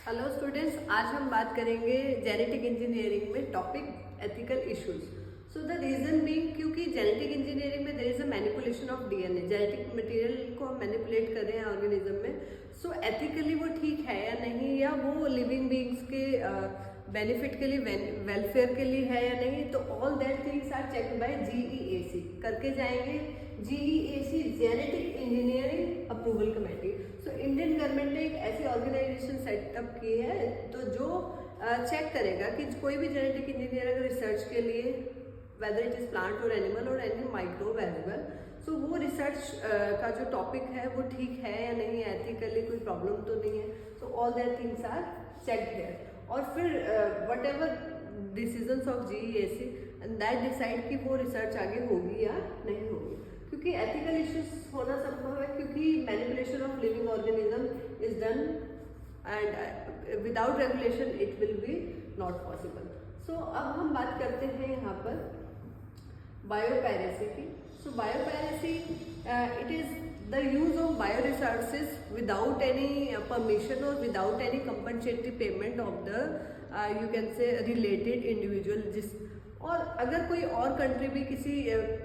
Hello students, आज हम बात करेंगे जेनेटिक इंजीनियरिंग में topic ethical issues. So the reason being, क्योंकि जेनेटिक इंजीनियरिंग में there is a manipulation of DNA, genetic material को हम मैनिपुलेट कर रहे हैं ऑर्गेनिज्म में। सो एथिकली वो ठीक है या नहीं, या वो लिविंग बीइंग्स के बेनिफिट के लिए, वेलफेयर के लिए है या नहीं, तो all that things are checked by GEAC करके जाएंगे। GEAC genetic engineering approval committee. So Indian government ने एक ऐसी ऑर्गेनाइजेशन सेटअप की है तो जो चेक करेगा कि कोई भी जेनेटिक इंजीनियर अगर रिसर्च के लिए, वेदर इट इज प्लांट और एनिमल और एनी माइक्रोब एज वेल, सो वो रिसर्च का जो टॉपिक है वो ठीक है या नहीं, एथिकली कोई प्रॉब्लम तो नहीं है। So all that things are checked here. और फिर whatever decisions of GEAC and that decide कि वो रिसर्च आगे होगी या नहीं होगी, क्योंकि एथिकल इश्यूज होना संभव है, क्योंकि manipulation of living organism is done and without regulation it will be not possible. So अब हम बात करते हैं यहाँ पर बायोपायरेसी की। So biopiracy it is the use of bioresources without any permission or without any compensatory payment of the you can say related individual। जिस और अगर कोई और कंट्री भी किसी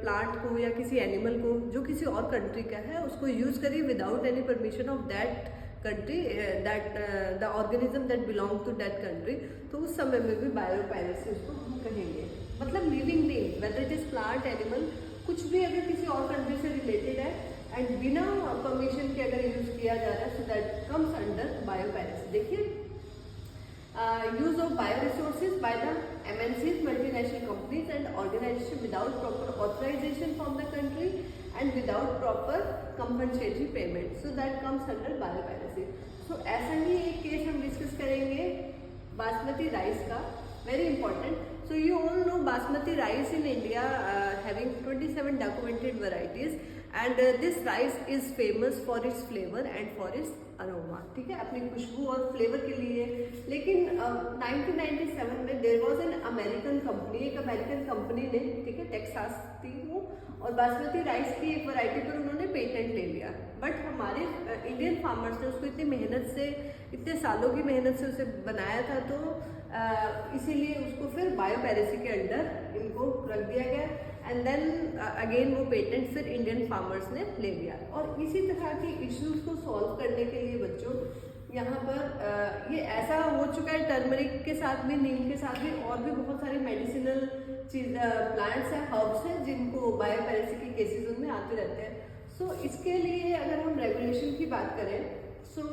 प्लांट को या किसी एनिमल को जो किसी और कंट्री का है उसको यूज करी without any permission of that country, that the organism that belong to that country, तो उस समय में भी बायोपायरेसी उसको हम कहेंगे। मतलब living being, whether it is plant, animal, कुछ भी अगर किसी और कंट्री से रिलेटेड है एंड बिना परमिशन के अगर यूज किया जा रहा है, so that comes under biopiracy. देखिए, use of bio resources by the MNCs, multinational companies and organization without proper authorization from the country and without proper compensatory payment, so that comes under biopiracy. So ऐसा ही एक case हम discuss करेंगे basmati rice का, very important. So you all know basmati rice in India having 27 documented varieties and this rice is famous for its flavor and for its aroma, ठीक है, अपनी खुशबू और फ्लेवर के लिए। लेकिन 1997 में there was an American company, एक American company ने, ठीक है, टेक्सास थी वो, और बासमती राइस की एक वैरायटी पर उन्होंने पेटेंट ले लिया। बट हमारे इंडियन फार्मर्स ने उसको इतनी मेहनत से, इतने सालों की मेहनत से उसे बनाया था, तो इसीलिए उसको फिर बायोपायरेसी के अंडर इनको रख दिया गया एंड देन अगेन वो पेटेंट फिर इंडियन फार्मर्स ने ले लिया। और इसी तरह के इश्यूज को सॉल्व करने के लिए बच्चों यहाँ पर ये ऐसा हो चुका है, टर्मरिक के साथ भी, नीम के साथ भी, और भी बहुत सारे मेडिसिनल चीज प्लांट्स हैं, हर्ब्स हैं, जिनको बायोपायरेसी के केसेस उनमें आते रहते हैं। सो इसके लिए अगर हम रेगुलेशन की बात करें, सो